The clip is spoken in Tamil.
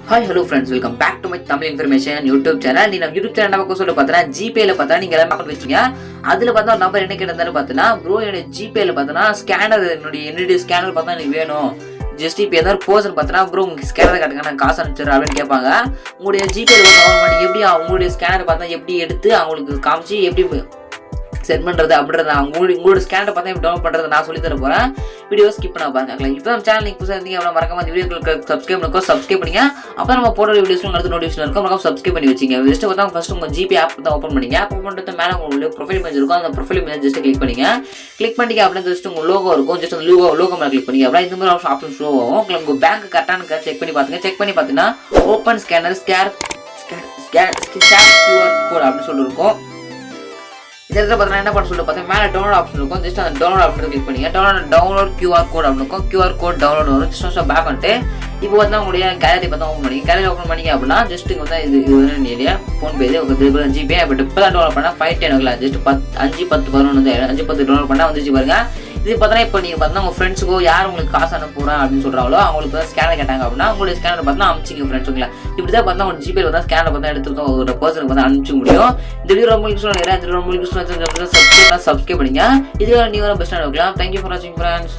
Hi, hello friends, welcome back to my Tamil information YouTube channel. நீ நம்ம YouTube channel நமக்கு சொல்ல பார்த்தா gpay ல பார்த்தா நீங்க எல்லாம் அக்கவுண்ட் வச்சீங்க. அதுல பார்த்தா நம்பர் என்ன கேட்டதால பார்த்தனா bro என்னோட gpay ல பார்த்தனா ஸ்கேனர் என்னோட ஸ்கேனர் பார்த்தா எனக்கு வேணும். ஜஸ்ட் இப்போ ஏதாவது பர்சன் பார்த்தனா bro உங்க ஸ்கேனர் காட்டுங்க நான் காசு அனுப்பிச்சிடுறேன் அப்படின்னு கேட்பாங்க. உங்களுடைய gpay ல டவுன்லோட் பண்ணி எப்படி உங்களுடைய ஸ்கேனர் பார்த்தா எப்படி எடுத்து அவங்களுக்கு காமிச்சு எப்படி செட் பண்ணுறது அப்படின்றத உங்களோட ஸ்கேனர் பார்த்தா எப்படி டவுன்லோட் பண்ணுறது நான் சொல்லி தர போகிறேன். வீடியோ ஸ்கிப் பண்ண பாருங்க. இப்போ நம்ம சேனல் நீங்கள் புதுசாக இருந்தீங்க அவ்வளோ மறக்காம இந்த வீடியோக்கு சப்ஸ்கிரைப் பண்ணிங்க. அப்புறம் நம்ம போடுற வீடியோஸ்லாம் அடுத்த நோட்டிஃபிகேஷன் இருக்கும் மறக்காம சப்ஸ்கிரைப் பண்ணி வச்சிங்க. ஜஸ்ட் பார்த்தா ஃபர்ஸ்ட் உங்கள் ஜிபே ஆப் தான் ஓப்பன் பண்ணிங்க. ஓப்பன் பண்ணுறது மேலே உங்களுக்கு ப்ரொஃபைல் இமேஜ் இருக்கும். அந்த ப்ரொஃபைல் இமேஜ் ஜஸ்ட் கிளிக் பண்ணிங்க. கிளிக் பண்ணிங்க அப்படின்னு ஜஸ்ட் உங்கள் லோகோ இருக்கும். ஜஸ்ட் அந்த லோகோ மேலே கிளிக் பண்ணிங்க. அப்புறம் இந்த மாதிரி ஆப்ஷன் ஷோ ஆகும். உங்கள் பேங்க் கரெக்டான செக் பண்ணி பார்த்துங்க. செக் பண்ணி பார்த்தீங்கன்னா ஓப்பன் ஸ்கேனர் ஸ்கேர் QR கோட் அப்படின்னு சொல்லி இருக்கும். இந்த இடத்துல பார்த்தீங்கன்னா என்ன பண்ண சொல்லிட்டு பார்த்தா மேலே டவுன்லோட் ஆப்ஷன் இருக்கும். ஜஸ்ட் அந்த டவுன்லோட் ஆப்ஷன் கிளிக் பண்ணிங்க. டவுன்லோட் QR கோட் அப்படின்னு இருக்கும். QR கோட் டவுன்லோட் வரும். ஜஸ்ட் பேக் வந்துட்டு இப்போ பார்த்தா உங்களுடைய கேலரி பார்த்தா ஓப்பன் பண்ணிங்க. கேலரி ஓப்பன் பண்ணிங்க அப்படின்னா ஜஸ்ட் இங்கே வந்து இது வந்து இல்லையா ஃபோன்பே உங்களுக்கு ஜிபே பட் இப்போ தான் டவுன்லோட் பண்ணால் 510 ஆகலாம். ஜஸ்ட் 5-10 டவுன்லோட் பண்ணால் வந்துச்சு பாருங்க. இது பார்த்தா இப்போ நீங்கள் பார்த்தா உங்கள் ஃப்ரெண்ட்ஸுக்கோ யார் உங்களுக்கு காசு அனுப்புகிறேன் அப்படின்னு சொல்கிறாங்களோ அவங்களுக்கு வந்து ஸ்கேனர் கேட்டாங்க அப்படின்னா உங்களுடைய ஸ்கேனர் பார்த்தா அனுப்பிச்சிங்க ஃப்ரெண்ட்ஸுங்களா. இப்படி தான் பார்த்தா உங்கள் ஜிபே பார்த்தா ஸ்கேனர் பார்த்தா எடுத்துருக்கோம் ஒரு பர்சனுக்கு பார்த்தா அனுப்பிச்சு முடியும். இந்த வீடியோ ரொம்ப யூஸ்ஃபுல்லாக சப்ஸ்கிரைப் பண்ணிங்க. இதுவே நீங்கள் பெஸ்ட்டாக இருக்கலாம். தேங்க்யூ ஃபார் வாட்சிங் ஃப்ரெண்ட்ஸ்.